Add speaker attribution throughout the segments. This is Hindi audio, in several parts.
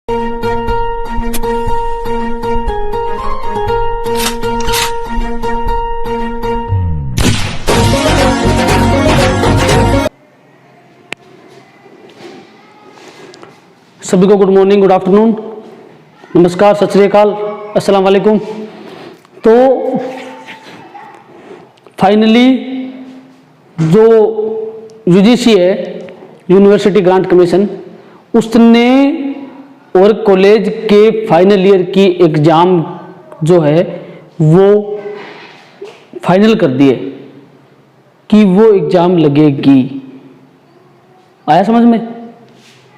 Speaker 1: सभी को गुड मॉर्निंग, गुड आफ्टरनून, नमस्कार, सत श्री अकाल, अस्सलाम वालेकुम। तो फाइनली जो यूजीसी है, यूनिवर्सिटी ग्रांट कमीशन, उसने और कॉलेज के फाइनल ईयर की एग्ज़ाम जो है वो फाइनल कर दिए कि वो एग्ज़ाम लगेगी। आया समझ में?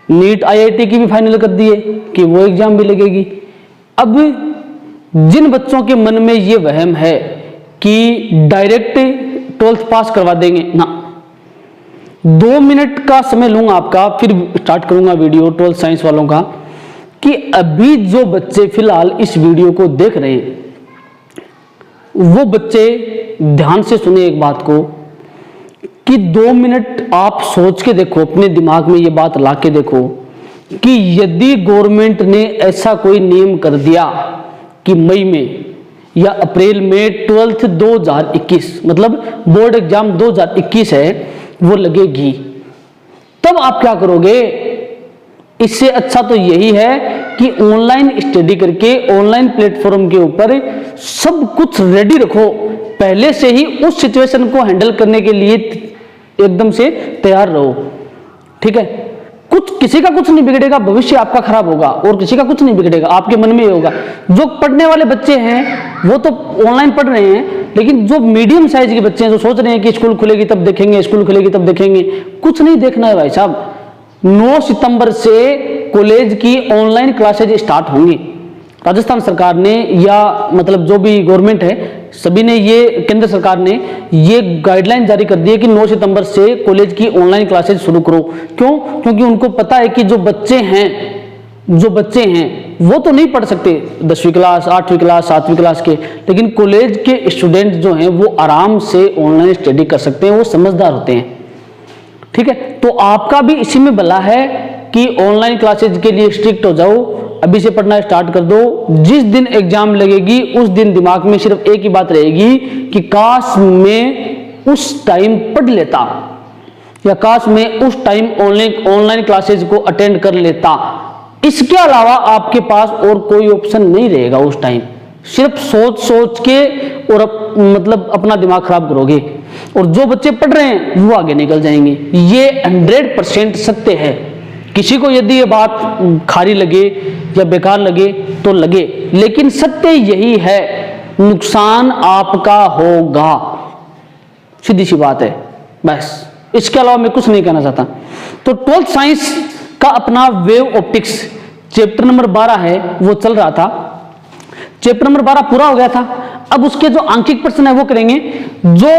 Speaker 1: नीट आईआईटी की भी फाइनल कर दिए कि वो एग्जाम भी लगेगी। अब जिन बच्चों के मन में ये वहम है कि डायरेक्ट 12th पास करवा देंगे ना, 2 मिनट का समय लूंगा आपका, फिर स्टार्ट करूंगा वीडियो 12th साइंस वालों का, कि अभी जो बच्चे फिलहाल इस वीडियो को देख रहे हैं वो बच्चे ध्यान से सुने एक बात को कि 2 मिनट आप सोच के देखो, अपने दिमाग में ये बात ला के देखो कि यदि गवर्नमेंट ने ऐसा कोई नियम कर दिया कि मई में या अप्रैल में 12th 2021 मतलब बोर्ड एग्जाम 2021 है वो लगेगी, तब आप क्या करोगे? इससे अच्छा तो यही है कि ऑनलाइन स्टडी करके ऑनलाइन प्लेटफॉर्म के ऊपर सब कुछ रेडी रखो, पहले से ही उस सिचुएशन को हैंडल करने के लिए एकदम से तैयार रहो। ठीक है, किसी का कुछ नहीं बिगड़ेगा, भविष्य आपका खराब होगा और किसी का कुछ नहीं बिगड़ेगा, आपके मन में ये होगा। जो पढ़ने वाले बच्चे हैं वो तो ऑनलाइन पढ़ रहे हैं, लेकिन जो मीडियम साइज के बच्चे हैं जो सोच रहे हैं कि स्कूल खुलेगी तब देखेंगे, स्कूल खुलेगी तब देखेंगे, कुछ नहीं देखना है भाई साहब। 9 सितंबर से कॉलेज की ऑनलाइन क्लासेज स्टार्ट होंगी। राजस्थान सरकार ने या मतलब जो भी गवर्नमेंट है सभी ने, ये केंद्र सरकार ने ये गाइडलाइन जारी कर दी है कि 9 सितंबर से कॉलेज की ऑनलाइन क्लासेज शुरू करो। क्यों? क्योंकि उनको पता है कि जो बच्चे हैं वो तो नहीं पढ़ सकते 10वीं क्लास, 8वीं क्लास, 7वीं क्लास के, लेकिन कॉलेज के स्टूडेंट जो हैं वो आराम से ऑनलाइन स्टडी कर सकते हैं, वो समझदार होते हैं। ठीक है, तो आपका भी इसी में भला है कि ऑनलाइन क्लासेज के लिए स्ट्रिक्ट हो जाओ, अभी से पढ़ना स्टार्ट कर दो। जिस दिन एग्जाम लगेगी उस दिन दिमाग में सिर्फ एक ही बात रहेगी कि काश मैं उस टाइम पढ़ लेता या काश मैं उस टाइम ऑनलाइन क्लासेज को अटेंड कर लेता। इसके अलावा आपके पास और कोई ऑप्शन नहीं रहेगा उस टाइम। सिर्फ सोच के और मतलब अपना दिमाग खराब करोगे, और जो बच्चे पढ़ रहे हैं वो आगे निकल जाएंगे। ये 100% सत्य है। किसी को यदि ये बात खारी लगे या बेकार लगे तो लगे, लेकिन सत्य यही है, नुकसान आपका होगा, सीधी सी बात है बस। इसके अलावा मैं कुछ नहीं कहना चाहता। तो 12th साइंस का अपना वेव ऑप्टिक्स चैप्टर नंबर 12 है वो चल रहा था। चैप्टर नंबर 12 पूरा हो गया था। अब उसके जो आंकिक प्रश्न है वो करेंगे। जो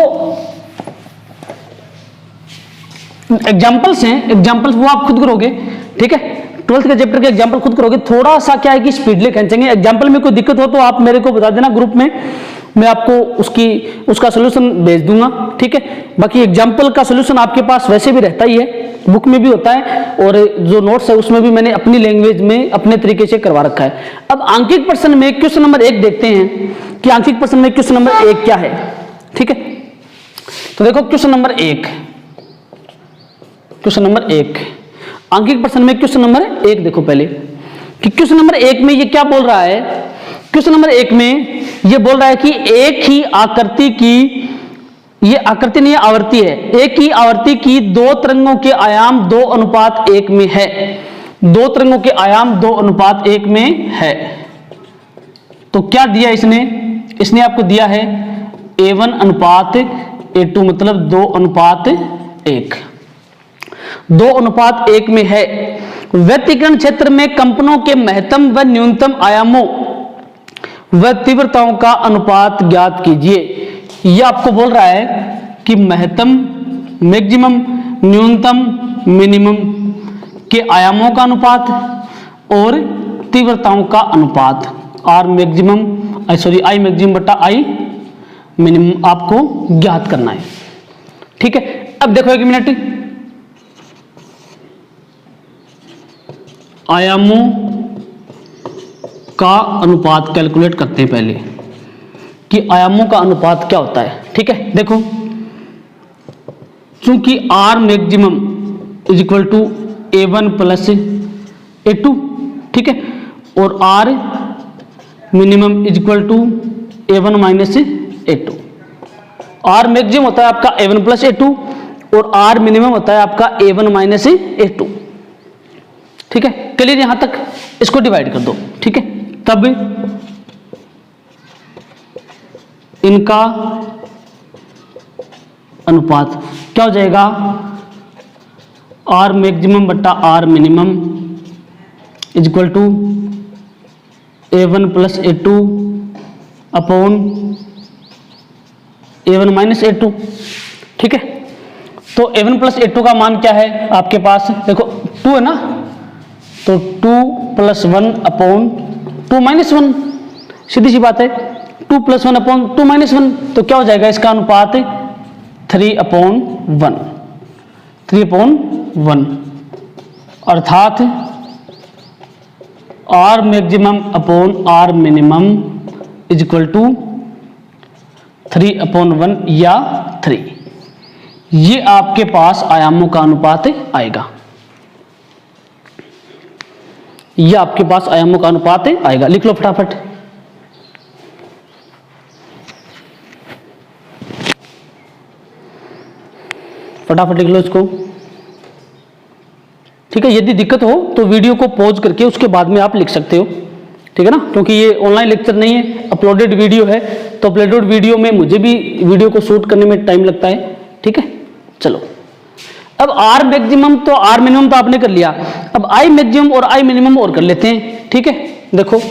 Speaker 1: एग्जाम्पल्स हैं, एग्जाम्पल्स वो आप खुद करोगे। ठीक है, 12th के चैप्टर के एग्जाम्पल खुद करोगे। थोड़ा सा क्या है कि स्पीडली खींचेंगे। एग्जाम्पल में कोई दिक्कत हो तो आप मेरे को बता देना ग्रुप में, मैं आपको उसका सोल्यूशन भेज दूंगा। ठीक है, बाकी एग्जाम्पल का सोल्यूशन आपके पास वैसे भी रहता ही है, बुक में भी होता है, और जो नोट्स है उसमें भी मैंने अपनी लैंग्वेज में अपने तरीके से करवा रखा है। अब आंकिक प्रश्न में क्वेश्चन नंबर 1 देखते हैं कि आंकिक प्रश्न में क्वेश्चन नंबर 1 क्या है। ठीक है, तो देखो क्वेश्चन नंबर 1, क्वेश्चन नंबर 1 आंकिक प्रश्न में क्वेश्चन नंबर 1 देखो पहले कि क्वेश्चन नंबर 1 में ये क्या बोल रहा है। क्वेश्चन नंबर 1 में ये बोल रहा है कि एक ही आकृति की, ये आकृति नहीं आवर्ती है, एक ही आवर्ती की 2 तरंगों के आयाम 2:1 में है। 2 तरंगों के आयाम 2:1 में है। तो क्या दिया इसने आपको दिया है A1:A2 मतलब 2:1। 2:1 में है। व्यतिकरण क्षेत्र में कंपनों के महत्तम व न्यूनतम आयामों व तीव्रताओं का अनुपात ज्ञात कीजिए। यह आपको बोल रहा है कि महत्तम, मैक्सिमम, न्यूनतम, मिनिमम के आयामों का अनुपात और तीव्रताओं का अनुपात, आई मैक्सिमम बटा आई मिनिमम आपको ज्ञात करना है। ठीक है, अब देखो 1 मिनट। आयामों का अनुपात कैलकुलेट करते हैं पहले कि आयामों का अनुपात क्या होता है। ठीक है, देखो चूंकि R maximum is equal to A1 plus A2, ठीक है, और R minimum is equal to A1 minus A2। R maximum होता है आपका A1 प्लस A2 और आर मिनिमम होता है आपका A1 माइनस A2। ठीक है, क्लियर यहां तक? इसको डिवाइड कर दो। ठीक है, तब इनका अनुपात क्या हो जाएगा? आर मैक्सिमम बट्टा R minimum is equal to A1 plus A2 upon A1 minus A2। ठीक है, तो A1 प्लस A2 का मान क्या है आपके पास? देखो 2 है ना, तो 2 प्लस 1 अपॉन 2 माइनस 1, सीधी सी बात है। 2 प्लस 1 अपॉन 2 माइनस 1, तो क्या हो जाएगा इसका अनुपात? 3/1, 3/1, अर्थात R maximum upon R minimum is equal to 3/1 या 3। ये आपके पास आयामों का अनुपात आएगा, ये आपके पास आयामों का अनुपात आएगा। लिख लो फटाफट। फटाफट लिख लो इसको। ठीक है, यदि दिक्कत हो तो वीडियो को पॉज करके उसके बाद में आप लिख सकते हो। ठीक है ना, क्योंकि ये ऑनलाइन लेक्चर नहीं है, अपलोडेड वीडियो है, तो अपलोडेड वीडियो में मुझे भी वीडियो को शूट करने में टाइम लगता है। ठीक है, चलो अब आर मैक्सिमम तो आर मिनिमम तो आपने कर लिया, अब आई मैक्सिमम और आई मिनिमम और कर लेते हैं। ठीक है, देखो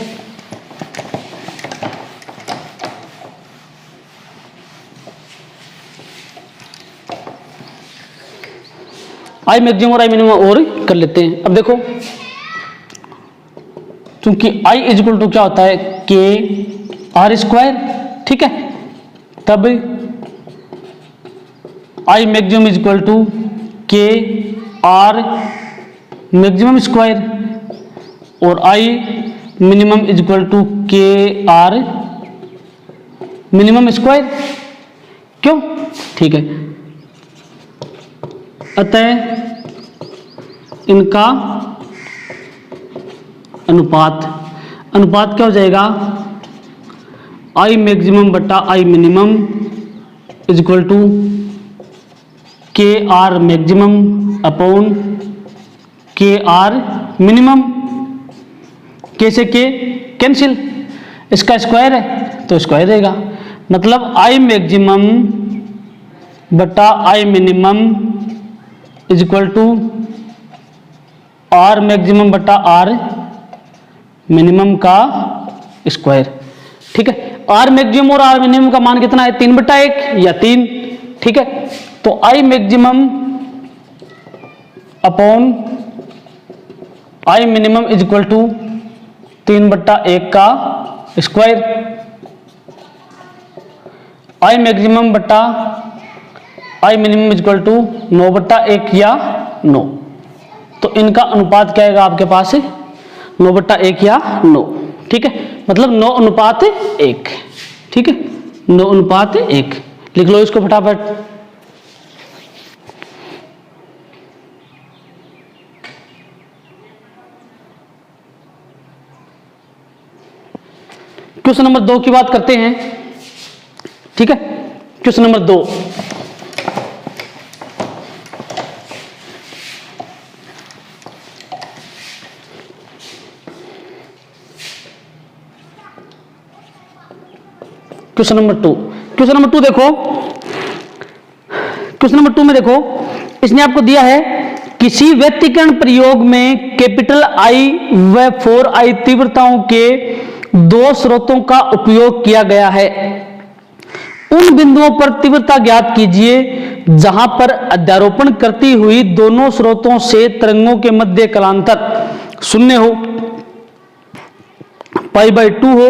Speaker 1: आई मैक्सिमम और आई मिनिमम और कर लेते हैं। अब देखो क्योंकि आई इज इक्वल टू क्या होता है? के आर स्क्वायर। ठीक है, तब I maximum is equal to K R maximum square और I minimum is equal to K R minimum square. क्यों? ठीक है, अतः इनका अनुपात क्या हो जाएगा? आई मैक्सिमम बट्टा I minimum is equal to K R maximum upon K R minimum. K से के कैंसिल, इसका स्क्वायर है तो स्क्वायर रहेगा, मतलब आई मैक्सिमम बट्टा I minimum is equal to R maximum बट्टा आर मिनिमम का स्क्वायर। ठीक है, आर मैक्सिमम और आर मिनिमम का मान कितना है? 3/1 या 3। ठीक है, तो I maximum upon I minimum is equal to 3/1 का स्क्वायर, आई मैक्सिमम बट्टा I minimum is equal to 9/1 या 9। तो इनका अनुपात क्या आएगा आपके पास? 9/1 या 9। ठीक है, मतलब 9:1। ठीक है, 9:1। लिख लो इसको फटाफट। क्वेश्चन नंबर 2 की बात करते हैं। ठीक है, क्वेश्चन नंबर 2। क्वेश्चन नंबर 2 देखो, क्वेश्चन नंबर 2 में देखो, इसने आपको दिया है किसी व्यतिकरण प्रयोग में कैपिटल आई व 4i तीव्रताओं के 2 स्रोतों का उपयोग किया गया है। उन बिंदुओं पर तीव्रता ज्ञात कीजिए जहां पर अध्यारोपण करती हुई दोनों स्रोतों से तरंगों के मध्य कालांतर 0 हो, π/2 हो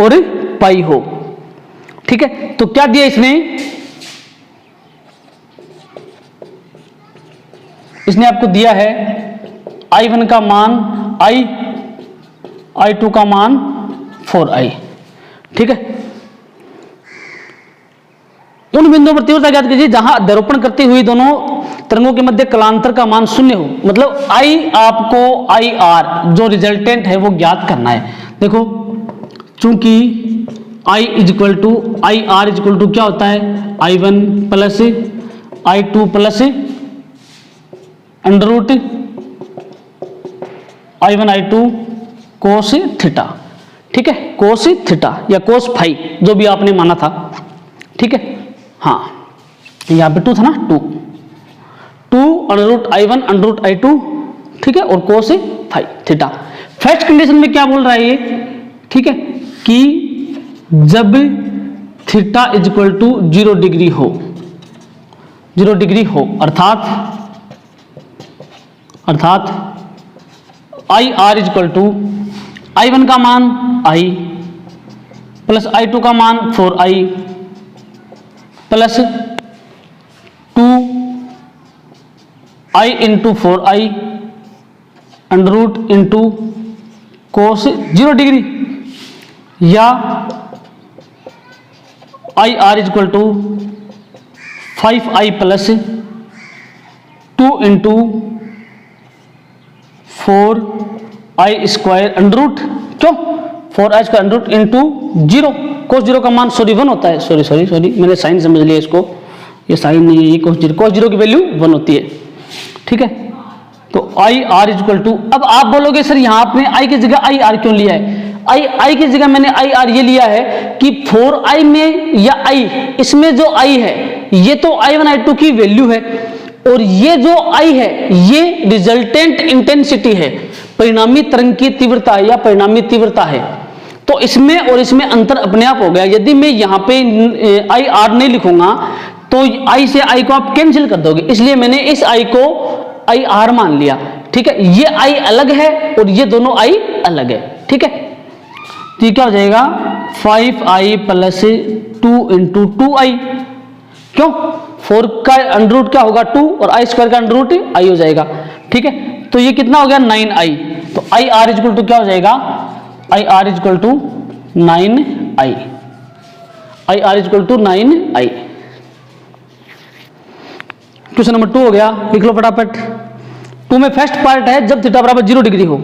Speaker 1: और पाई हो। ठीक है, तो क्या दिया इसने आपको दिया है I1 का मान I I2 का मान 4i। ठीक है, उन बिंदुओं पर तीव्रता ज्ञात कीजिए जहां अध्यारोपण करती हुई दोनों तरंगों के मध्य कलांतर का मान शून्य हो। मतलब I आपको IR जो रिजल्टेंट है वो ज्ञात करना है। देखो चूंकि I equal to IR equal to क्या होता है, I1 plus I2 plus under root I1 I2 cos theta. ठीक है, कोस थीटा या कोस फाई जो भी आपने माना था। ठीक है, हाँ यहाँ पे 2 था ना, 2 under root I1 under root I2। ठीक है, और cos phi theta. First condition में क्या बोल रहा है ये, ठीक है, कि जब थीटा इक्वल टू 0 डिग्री हो, 0 डिग्री हो, अर्थात IR इक्वल टू I1 का मान I प्लस I2 का मान 4i plus 2i into 4i under root into cos 0 degree, या IR equal to 5i plus 2 into 4i square under root, क्यों 4i square under root into 0, cos 0 का मान 1 होता है। सॉरी मैंने साइन समझ लिया इसको, ये साइन नहीं है, ये कोस 0 की वैल्यू 1 होती है। ठीक है, तो IR इक्वल टू, अब आप बोलोगे सर यहाँ आपने I की जगह IR क्यों लिया है। I की जगह मैंने IR ये लिया है कि 4i में या I इसमें जो I है ये तो I1 I2 की वैल्यू है, और ये जो I है ये रिजल्टेंट इंटेंसिटी है, परिणामी तरंग की तीव्रता या परिणामी तीव्रता है। तो इसमें और इसमें अंतर अपने आप हो गया। यदि मैं यहाँ पे IR नहीं लिखूंगा तो I से I को आप कैंसिल कर दोगे, इसलिए मैंने इस I को IR मान लिया। ठीक है, ये I अलग है और ये दोनों I अलग है। ठीक है, तो ये क्या हो जाएगा 5i प्लस 2 इंटू 2i, क्यों 4 का अंडर रूट क्या होगा 2 और I स्क्वायर का अंडर रूट I हो जाएगा। ठीक है, तो ये कितना हो गया 9i, तो IR इक्वल टू क्या हो जाएगा, IR equal to 9i, IR equal to 9i। Question number 2 हो गया, लिख लो फटाफट। 2 में फर्स्ट पार्ट है जब थीटा बराबर 0 डिग्री हो,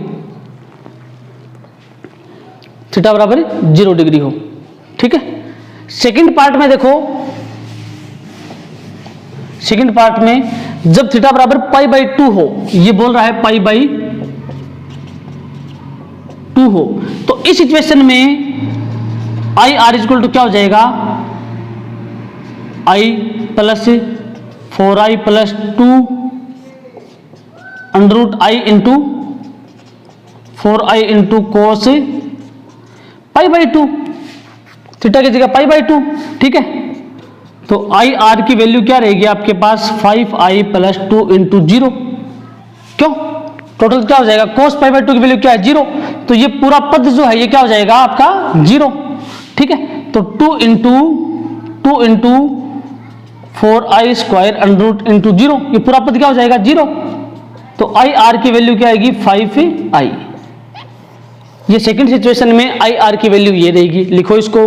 Speaker 1: थीटा बराबर 0 डिग्री हो। ठीक है, सेकंड पार्ट में देखो, सेकंड पार्ट में जब थीटा बराबर π/2 हो, ये बोल रहा है π/2 हो, तो इस सिचुएशन में IR इक्वल टू क्या हो जाएगा, I plus 4i plus 2 under root I into 4i into cos π/2, theta की जगह π/2। ठीक है, तो IR की वैल्यू क्या रहेगी आपके पास 5i प्लस 2 इंटू 0, क्यों टोटल क्या हो जाएगा cos π/2 की वैल्यू क्या है 0, तो ये पूरा पद जो है ये क्या हो जाएगा आपका 0। ठीक है, तो 2 into 4i square under root into 0, ये पूरा पद क्या हो जाएगा 0, तो IR की वैल्यू क्या आएगी 5i। ये सेकंड सिचुएशन में IR की वैल्यू ये रहेगी, लिखो इसको।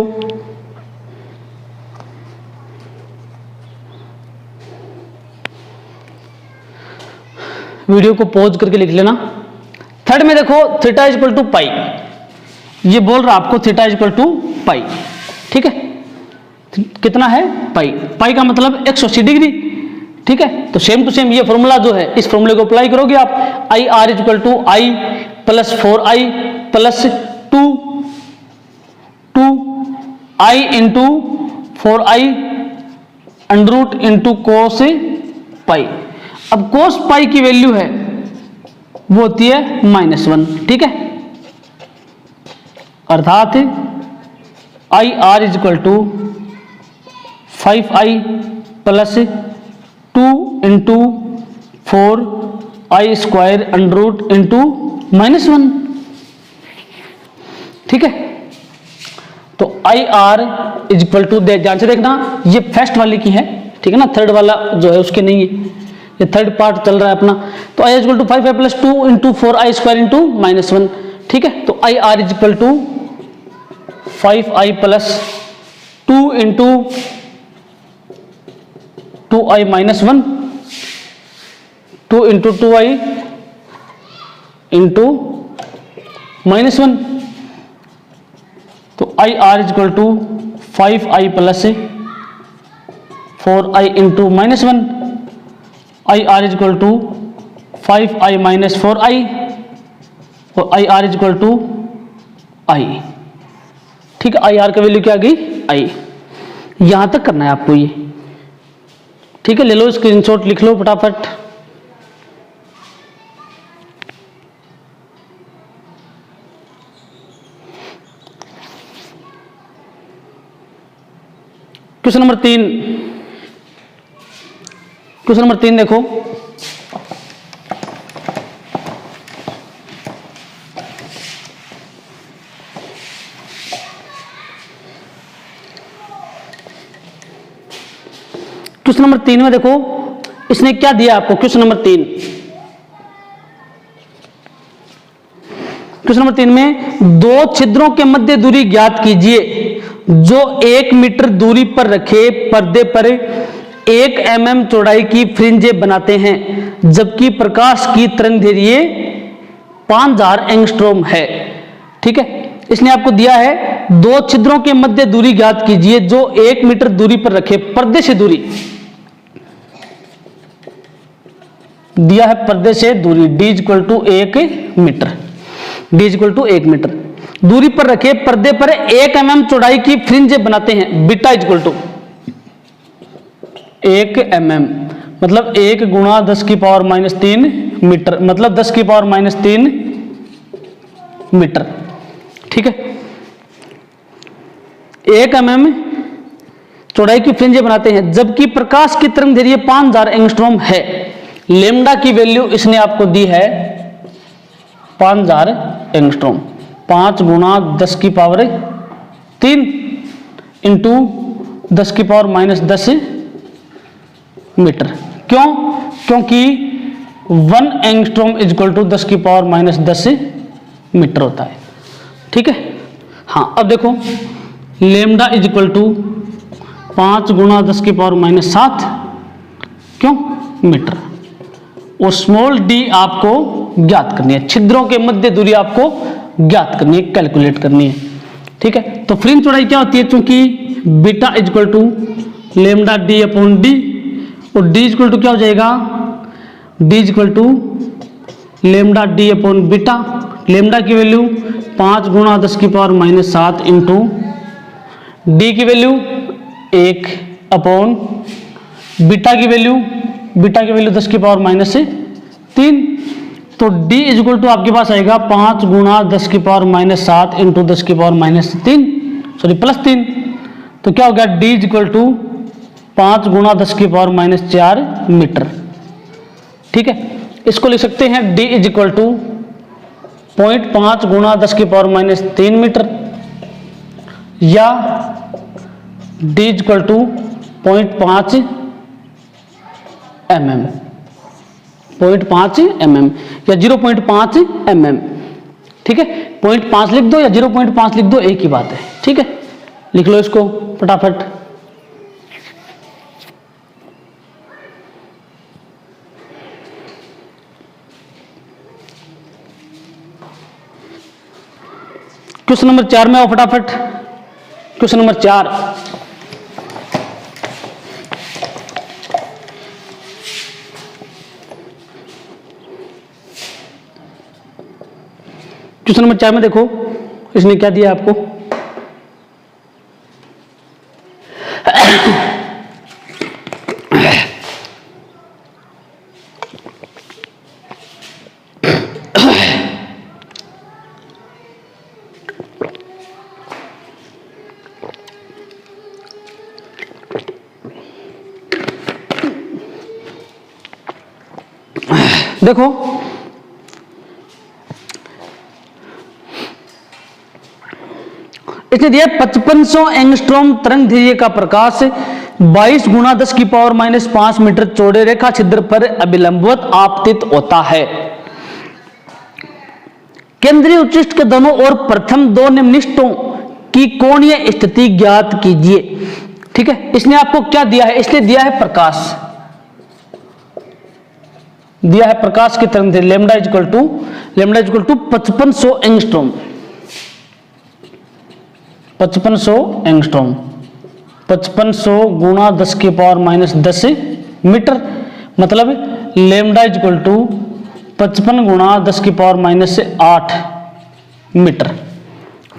Speaker 1: वीडियो को पॉज करके लिख लेना। थर्ड में देखो थीटा इक्वल टू पाई, ये बोल रहा आपको थीटा इक्वल टू पाई। ठीक है, कितना है पाई, पाई का मतलब 180 डिग्री। ठीक है, तो सेम टू सेम ये फॉर्मूला जो है इस फॉर्मूले को अप्लाई करोगे आप, IR equal to I plus 4i plus 2i into 4i under root into cos pi. अब कोस पाई की वैल्यू है वो होती है -1। ठीक है, अर्थात IR equal to 5i plus 2 into 4i square under root into -1। ठीक है, तो IR इक्वल टू, ध्यान से देखना ये फर्स्ट वाले की है, ठीक है ना, थर्ड वाला जो है उसके नहीं है, ये थर्ड पार्ट चल रहा है अपना। तो I equal to 5i plus 2 into 4i square into -1। ठीक है। तो I R is equal to 5i plus 2 into 2i minus 1, 2 into 2i into minus 1। तो I R is equal to 5i plus 4i into minus 1, I R is equal to 5i minus 4i, और I R is equal to I. ठीक है, आई आर का वैल्यू क्या आ गई? आई। यहां तक करना है आपको ये। ठीक है, ले लो स्क्रीनशॉट, लिख लो फटाफट। क्वेश्चन नंबर 3, क्वेश्चन नंबर 3 देखो। क्वेश्चन नंबर 3 में देखो इसने क्या दिया आपको। क्वेश्चन नंबर 3, क्वेश्चन नंबर 3 में दो छिद्रों के मध्य दूरी ज्ञात कीजिए जो 1 मीटर दूरी पर रखे पर्दे पर 1 mm चौड़ाई की फ्रिंजें बनाते हैं, जबकि प्रकाश की तरंगदैर्घ्य 5000 एंगस्ट्रॉम है। ठीक है, इसने आपको दिया है दो छिद्रों के मध्य दूरी ज्ञात कीजिए जो 1 मीटर दूरी पर रखे पर्दे से दूरी दिया है, पर्दे से दूरी d equal to 1 metre, d equal to 1 metre दूरी पर रखे पर्दे पर 1 mm चौड़ाई की फ्रिंजें बनाते हैं। बीटा इक्वल टू 1 mm मतलब 1 गुणा 10 की पावर माइनस 3 मीटर, मतलब 10 की पावर माइनस 3 मीटर। ठीक है, 1 mm चौड़ाई की फ्रिंजें बनाते हैं, जबकि प्रकाश की तरंगदैर्घ्य 5000 एंगस्ट्रॉम है। लेमडा की वैल्यू इसने आपको दी है 5000 एंगस्ट्रॉम, 5 गुणा 10 की पावर 3 इंटू 10 की पावर माइनस 10 मीटर। क्यों? क्योंकि 1 एंगस्ट्रॉम इज इक्वल टू 10 की पावर माइनस 10 मीटर होता है। ठीक है, हाँ अब देखो लेमडा इज इक्वल टू 5 गुणा 10 की पावर माइनस 7 क्यों मीटर, और स्मॉल डी आपको ज्ञात करनी है, छिद्रों के मध्य दूरी आपको ज्ञात करनी है, कैलकुलेट करनी है। ठीक है, तो फ्रिंज चौड़ाई क्या होती है, चूंकि beta is equal to lambda D upon D, और डी इक्वल टू क्या हो जाएगा, D equal to lambda D upon beta. Lambda की वैल्यू 5 गुणा 10 की पावर माइनस 7 इंटू डी की वैल्यू 1 अपॉन बीटा की वैल्यू 10 की पावर माइनस 3। तो d इज इक्वल टू आपके पास आएगा 5 गुणा 10 की पावर माइनस 7 इंटू 10 की पावर माइनस 3, सॉरी प्लस 3। तो क्या हो गया, d इज इक्वल टू 5 गुणा 10 की पावर माइनस 4 मीटर। ठीक है, इसको लिख सकते हैं d इज इक्वल टू 0.5 गुणा 10 की पावर माइनस 3 मीटर, या d is equal to 0.5 mm, 0.5 mm या 0.5 mm। ठीक है, 0.5 लिख दो या 0.5 लिख दो, एक ही बात है। ठीक है, लिख लो इसको फटाफट। क्वेश्चन नंबर 4 में आओ फटाफट। क्वेश्चन नंबर 4, क्वेश्चन नंबर 4 में देखो इसने क्या दिया आपको, देखो इसने दिया 5500 एंगस्ट्रॉम तरंगदैर्घ्य का प्रकाश 22 गुणा 10 की पावर माइनस 5 मीटर चौड़े रेखा छिद्र पर अभिलंबवत आपतित होता है। केंद्रीय उच्चिष्ट के दोनों और प्रथम दो निम्नलिखितों की कोणीय स्थिति ज्ञात कीजिए। ठीक है, इसने आपको क्या दिया है, इसलिए दिया है प्रकाश, दिया है प्रकाश की तरंग lambda equal to 5500 angstrom, 5500 angstrom, 5500 गुणा 10 की पावर माइनस 10 मीटर, मतलब लैम्डा इक्वल टू 55 गुणा 10 की पावर माइनस 8 मीटर।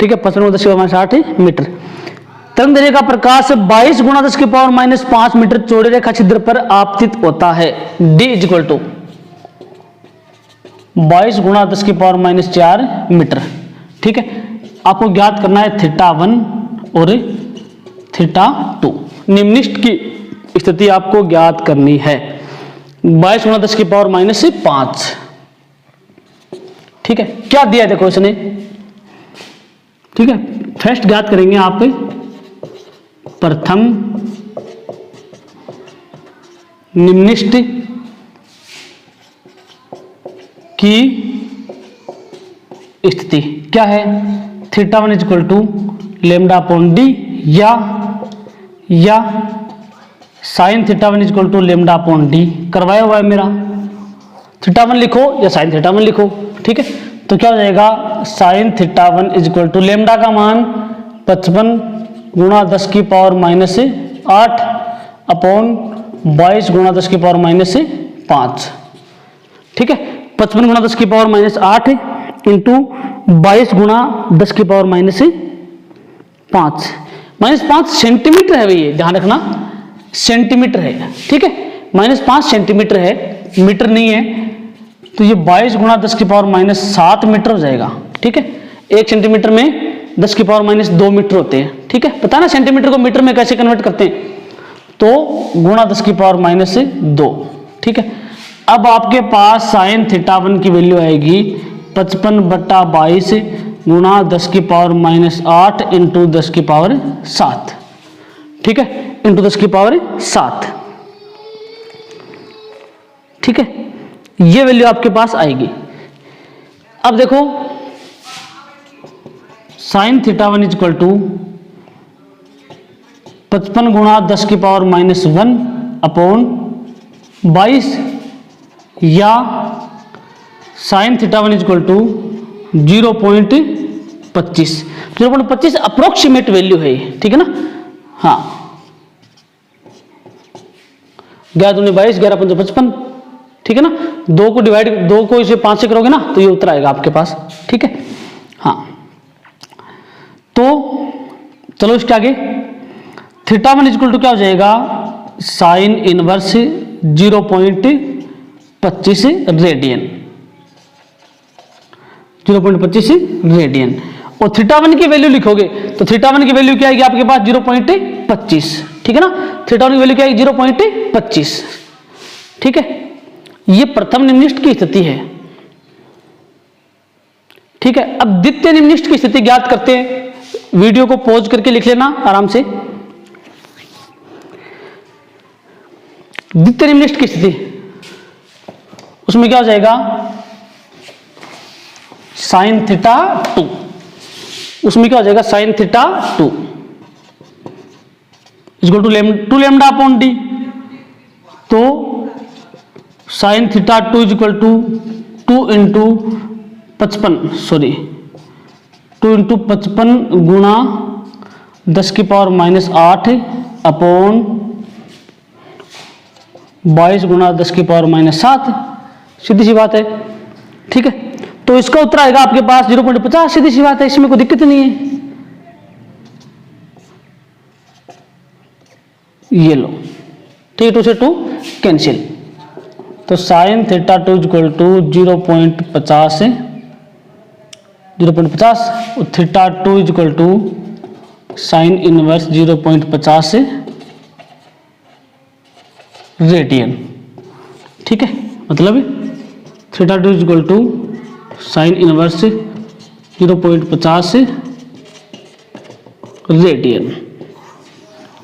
Speaker 1: ठीक है, 55 गुणा 10 की पावर माइनस 8 मीटर। तरंग दैर्घ्य का प्रकाश 22 गुणा 10 की पावर माइनस 5 मीटर चौड़े रेखा छिद्र पर आपतित होता है। डी इक्वल टू 22 गुणा 10 की पावर माइनस 4 मीटर। ठीक है, आपको ज्ञात करना है θ1 और θ2, निम्नलिखित की स्थिति आपको ज्ञात करनी है। 22 गुणा 10 की पावर माइनस 5। ठीक है, क्या दिया है देखो इसने। ठीक है, फर्स्ट ज्ञात करेंगे आप प्रथम निम्नलिखित की स्थिति क्या है, θ1 equal to lambda upon D या sine θ1 equal to lambda upon D करवाया हुआ है मेरा। θ1 लिखो या साइन θ1 लिखो। ठीक है, तो क्या हो जाएगा, साइन θ1 इक्वल टू लैम्डा का मान 55 गुणा 10 की पावर माइनस 8 अपॉन 22 गुणा 10 की पावर माइनस 5। ठीक है, 55 गुणा 10 की पावर माइनस 8 इंटू 22 गुणा 10 की पावर माइनस 5, -5 सेंटीमीटर है भैया, ध्यान रखना सेंटीमीटर है। ठीक है, -5 सेंटीमीटर है, मीटर नहीं है, तो ये 22 गुणा 10 की पावर माइनस 7 मीटर हो जाएगा। ठीक है, 1 सेंटीमीटर में 10 की पावर माइनस 2 मीटर होते हैं। ठीक है, पता ना सेंटीमीटर को मीटर में कैसे कन्वर्ट करते हैं, तो गुणा 10 की पावर माइनस 2। ठीक है, अब आपके पास साइन θ1 की वैल्यू आएगी 55/22 गुणा 10 की पावर माइनस 8 इंटू 10 की पावर 7। ठीक है, इंटू 10 की पावर 7। ठीक है, ये वैल्यू आपके पास आएगी। अब देखो साइन θ1 इक्वल टू 55 गुणा 10 की पावर माइनस 1 अपॉन 22 या sine θ1 equal to 0.25 approximate value है ये। ठीक है ना, हाँ, 11 दूनी 22, 11 पंजे 55। ठीक है ना, 2 को डिवाइड, 2 को इसे 5 से करोगे ना तो ये उत्तर आएगा आपके पास। ठीक है, हाँ, तो चलो इसके आगे θ1 इक्वल टू क्या हो जाएगा, साइन इनवर्स 0.25 रेडियन, 0.25 रेडियन। और θ1 की वैल्यू लिखोगे तो θ1 की वैल्यू क्या आएगी आपके पास 0.25। ठीक है ना, θ1 की वैल्यू क्या आएगी 0.25। ठीक है, ये प्रथम निम्नलिखित की स्थिति है। ठीक है, अब द्वितीय निम्नलिखित की स्थिति ज्ञात करते हैं। वीडियो को पॉज करके लिख लेना आराम से। द्वितीय निम्नलिखित की स्थिति, उसमें क्या हो जाएगा, साइन θ2, उसमें क्या हो जाएगा sine θ2 equal to lambda upon D. तो साइन θ2 इक्वल टू 2 इंटू 55 गुणा 10 की पावर माइनस 8 अपॉन 22 गुणा 10 की पावर माइनस 7। सीधी सी बात है। ठीक है, तो इसका उत्तर आएगा आपके पास 0.50। सीधी सी बात है, इसमें कोई दिक्कत नहीं है। ये लो, ठीक है, 2 से 2 कैंसिल, तो साइन θ2 इक्वल टू 0.50 और θ2 equal to sine inverse 0.50 radian. ठीक है, मतलब θ2 equal to sine inverse 0.50 radian.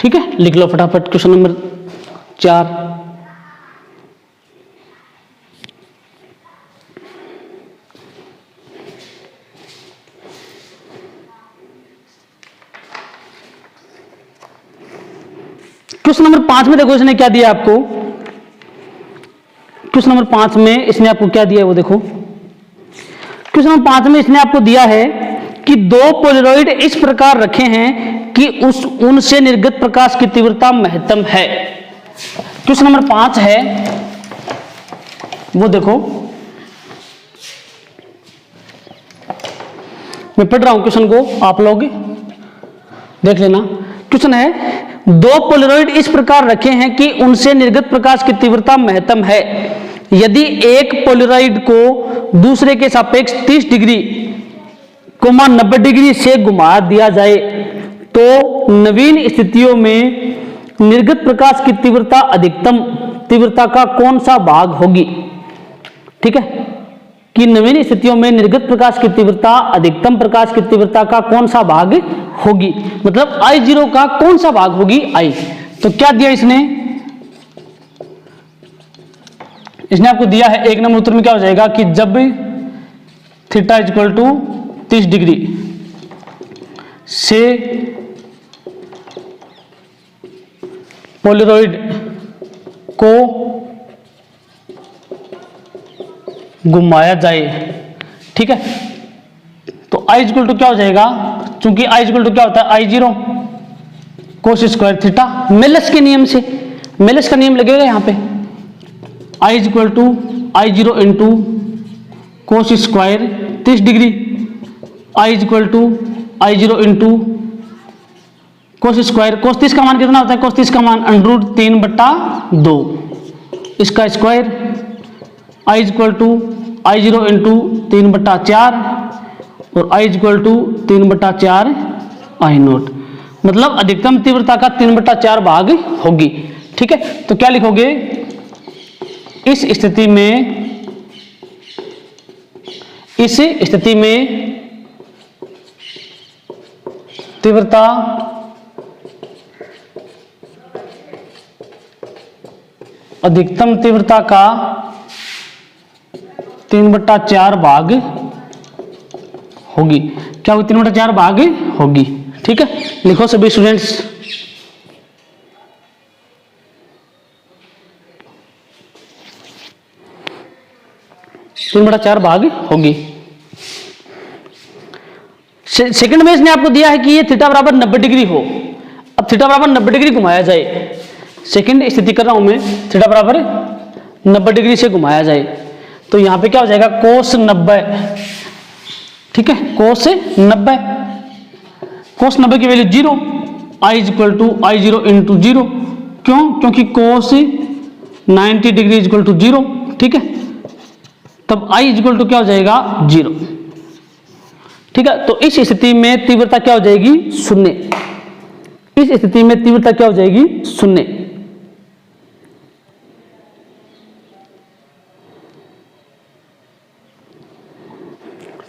Speaker 1: ठीक है, लिख लो फटाफट क्वेश्चन नंबर 4। क्वेश्चन नंबर 5 में देखो इसने क्या दिया आपको, क्वेश्चन नंबर 5 में इसने आपको क्या दिया है वो देखो। क्वेश्चन नंबर 5 में इसने आपको दिया है कि दो पोलराइड इस प्रकार रखे हैं कि उनसे निर्गत प्रकाश की तीव्रता महत्तम है। क्वेश्चन नंबर 5 है वो देखो, मैं पढ़ रहा हूं क्वेश्चन को, आप लोग देख लेना। क्वेश्चन है, दो पोलराइड इस प्रकार रखे हैं कि उनसे निर्गत प्रकाश की तीव्रता महत्तम है। यदि एक पोलराइड को दूसरे के सापेक्ष 30 डिग्री 90 डिग्री से घुमा दिया जाए तो नवीन स्थितियों में निर्गत प्रकाश की तीव्रता अधिकतम तीव्रता का कौन सा भाग होगी। ठीक है, कि नवीन स्थितियों में निर्गत प्रकाश की तीव्रता अधिकतम प्रकाश की तीव्रता का कौन सा भाग होगी, मतलब I0 का कौन सा भाग होगी I। तो क्या दिया इसने आपको दिया है, एक नंबर उत्तर में क्या हो जाएगा कि जब थीटा इक्वल टू 30 डिग्री से पोलराइड को घुमाया जाए, ठीक है, तो I इक्वल टू क्या हो जाएगा, चूंकि I इक्वल टू क्या होता है I0 cos square theta, Malus के नियम से, मेलस का नियम लगेगा यहां पे, I equal to I0 into cos square 30 degree, I equal to I0 into cos square, cos 30 का मान कितना होता है, कोस 30 का मान √3/2 इसका square, I equal to I0 into 3/4 और I इक्वल टू 3/4 I0, मतलब अधिकतम तीव्रता का 3/4 भाग होगी। ठीक है, तो क्या लिखोगे, इस स्थिति में तीव्रता अधिकतम तीव्रता का 3/4 भाग होगी। क्या होगी, 3/4 भाग होगी। ठीक है, लिखो सभी स्टूडेंट्स। तीन बटा 4 भाग होगी। सेकंड में इसने आपको दिया है कि ये थीटा बराबर 90 डिग्री हो। अब थीटा बराबर 90 डिग्री घुमाया जाए, सेकंड स्थिति कर रहा हूं मैं, थीटा बराबर 90 डिग्री से घुमाया जाए तो यहां पे क्या हो जाएगा, कोस 90। ठीक है, कोस 90, कोस 90 की value 0, I equal to I0 into 0। क्यों, क्योंकि कोस 90 डिग्री इक्वल टू 0। ठीक है, तब I इक्वल टू क्या हो जाएगा, 0। ठीक है, तो इस स्थिति में तीव्रता क्या हो जाएगी, 0। इस स्थिति में तीव्रता क्या हो जाएगी, 0।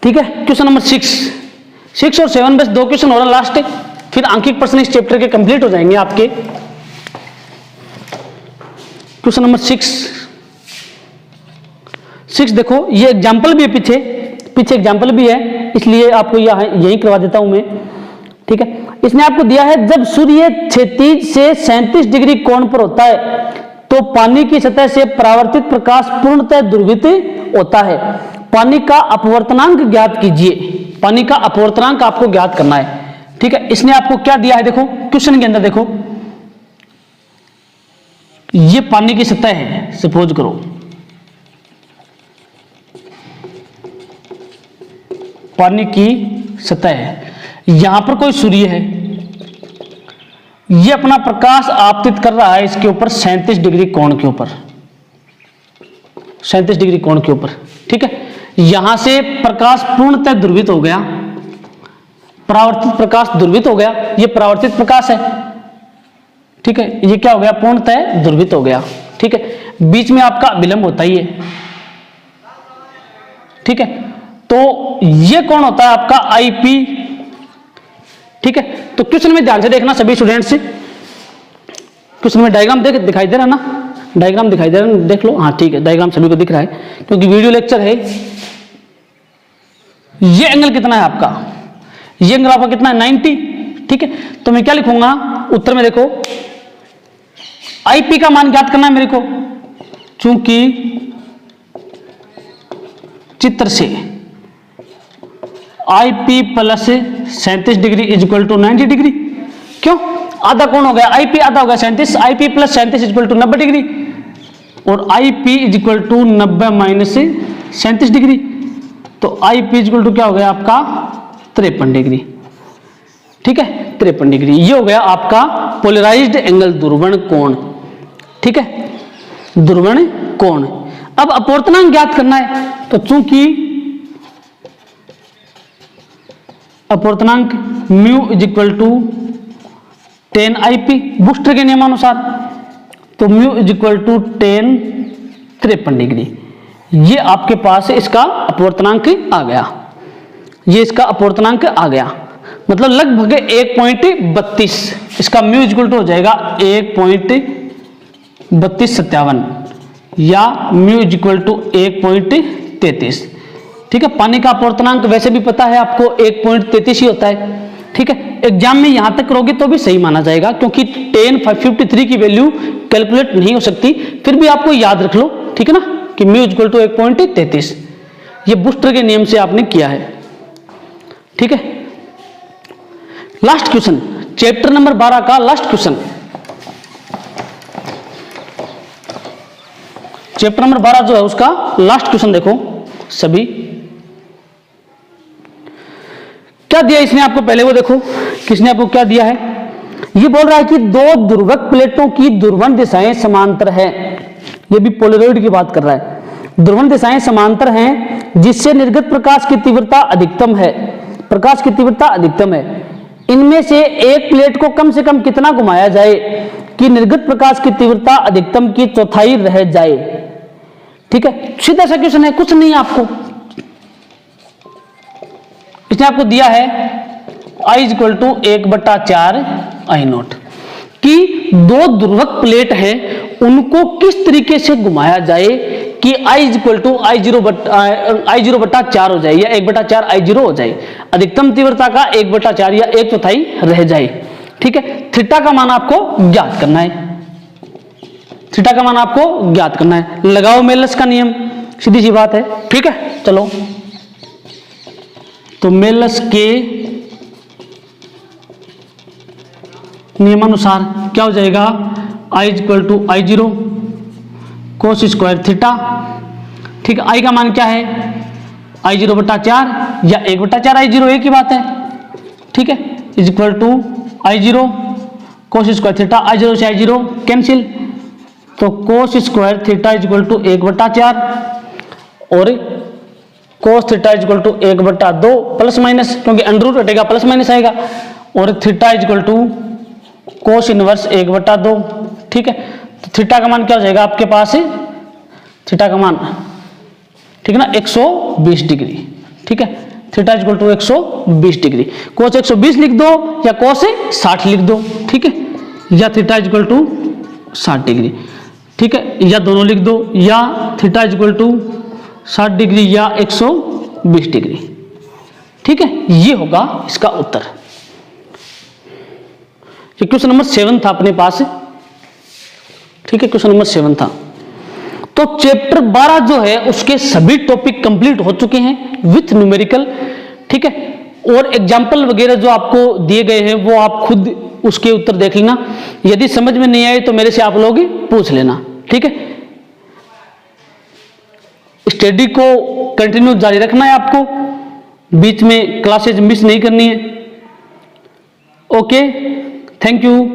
Speaker 1: ठीक है, क्वेश्चन नंबर 6 और 7 बस 2 क्वेश्चन और लास्ट, फिर आंकिक प्रश्न इस चैप्टर के कंप्लीट हो जाएंगे आपके। क्वेश्चन नंबर 6 देखो, ये एग्जाम्पल भी है, पीछे एग्जाम्पल भी है, इसलिए आपको यही करवा देता हूं मैं। ठीक है, इसने आपको दिया है, जब सूर्य क्षैतिज से 37 डिग्री कोण पर होता है तो पानी की सतह से परावर्तित प्रकाश पूर्णतः ध्रुवित होता है। पानी का अपवर्तनांक ज्ञात कीजिए। पानी का अपवर्तनांक आपको ज्ञात करना है। ठीक है, इसने आपको क्या दिया है, देखो क्वेश्चन के अंदर देखो, ये पानी की सतह है, सपोज करो पानी की सतह है, यहां पर कोई सूर्य है, ये अपना प्रकाश आपतित कर रहा है इसके ऊपर 37 डिग्री कोण के ऊपर, 37 डिग्री कोण के ऊपर। ठीक है, यहां से प्रकाश पूर्णतः ध्रुवित हो गया, परावर्तित प्रकाश ध्रुवित हो गया, ये परावर्तित प्रकाश है। ठीक है, ये क्या हो गया, पूर्णतः ध्रुवित हो गया। ठीक है, बीच में आपका विलंब होता ही है। ठीक है, तो ये कौन होता है आपका IP। ठीक है, तो क्वेश्चन में ध्यान से देखना सभी स्टूडेंट्स, क्वेश्चन में डायग्राम दिखाई दे रहा है ना, डायग्राम दिखाई दे रहा है, देख लो। हाँ ठीक है, डायग्राम सभी को दिख रहा है क्योंकि वीडियो लेक्चर है। ये एंगल कितना है आपका, ये एंगल आपका कितना है, 90। ठीक है, तो मैं क्या लिखूंगा उत्तर में, देखो आईपी का मान ज्ञात करना है मेरे को, चूंकि चित्र से IP plus 37 degree is equal to 90 degree. क्यों? आधा कौन हो गया? आईपी आधा हो गया 37, IP plus 37 is equal to 90 degree, और IP is equal to 90 minus 37 degree, तो आईपी इज इक्वल टू क्या हो गया आपका 53 डिग्री। ठीक है, 53 डिग्री, ये हो गया आपका पोलराइज्ड एंगल, ध्रुवण कोण। ठीक है, ध्रुवण कोण। अब अपवर्तनांक ज्ञात करना है, तो चूंकि अपवर्तनांक mu is equal to 10 IP Brewster के नियमानुसार, तो mu is equal to 10 53 degree, ये आपके पास इसका अपवर्तनांक आ गया, ये इसका अपवर्तनांक आ गया, मतलब लगभग 1.32, इसका म्यू इज इक्वल टू हो जाएगा 1.3257 या म्यू इज इक्वल टू 1.33। ठीक है, पानी का अपवर्तनांक वैसे भी पता है आपको 1.33 ही होता है। ठीक है, एग्जाम में यहां तक करोगे तो भी सही माना जाएगा, क्योंकि 1053 की वैल्यू कैलकुलेट नहीं हो सकती, फिर भी आपको याद रख लो। ठीक है ना, कि म्यू इक्वल टू 1.33, ये बूस्टर के नियम से आपने किया है। ठीक है, लास्ट क्वेश्चन, चैप्टर नंबर 12 का लास्ट क्वेश्चन, चैप्टर नंबर 12 जो है उसका लास्ट क्वेश्चन देखो सभी, क्या दिया इसने आपको, पहले वो देखो किसने आपको क्या दिया है। ये बोल रहा है कि दो ध्रुवक प्लेटों की ध्रुवण दिशाएं समांतर है, ये भी पोलरॉइड की बात कर रहा है। ध्रुवण दिशाएं समांतर हैं जिससे निर्गत प्रकाश की तीव्रता अधिकतम है, प्रकाश की तीव्रता अधिकतम है। इनमें से एक प्लेट को कम से कम कितना घुमाया जाए कि निर्गत प्रकाश की तीव्रता अधिकतम की चौथाई रह जाए। ठीक है, सीधा सा क्वेश्चन है, कुछ नहीं आपको, इसने आपको दिया है I equal to 1/4 I naught, कि दो ध्रुवक प्लेट है उनको किस तरीके से घुमाया जाए कि I इक्वल टू I0/4 हो जाए या 1/4 I0 हो जाए, अधिकतम तीव्रता का 1/4 या 1/4 रह जाए। ठीक है, थीटा का मान आपको ज्ञात करना है, थीटा का मान आपको ज्ञात करना है। लगाओ मेलस का नियम, सीधी सी बात है। ठीक है, चलो तो मेलस के नियमानुसार क्या हो जाएगा, I equal to I0 cos square theta. ठीक है, I का मान क्या है, I0/4 या 1/4 I0, एक ही बात है। ठीक है, is equal to I0 cos square theta, I0 से I0 कैंसिल, तो cos square theta is equal to 1/4 और cos theta is equal to 1/2 plus minus, क्योंकि अंडर रूट हटेगा प्लस माइनस आएगा, और theta is equal to cos inverse 1/2। ठीक है, तो थीटा का मान क्या हो जाएगा आपके पास, थीटा का मान, ठीक है ना, 120 डिग्री। ठीक है, theta is equal to 120 degree, cos 120 लिख दो या कोस 60 लिख दो। ठीक है, या theta is equal to 60 degree. ठीक है, या दोनों लिख दो, या theta is equal to 60 degree या 120 डिग्री। ठीक है, ये होगा इसका उत्तर। ये क्वेश्चन नंबर 7 था अपने पास। ठीक है, क्वेश्चन नंबर 7 था। तो चैप्टर 12 जो है उसके सभी टॉपिक कंप्लीट हो चुके हैं विथ न्यूमेरिकल। ठीक है, और एग्जाम्पल वगैरह जो आपको दिए गए हैं वो आप खुद उसके उत्तर देख लेना, यदि समझ में नहीं आए तो मेरे से आप लोग पूछ लेना। ठीक है, स्टडी को कंटिन्यू जारी रखना है आपको, बीच में क्लासेज मिस नहीं करनी है। Okay, thank you.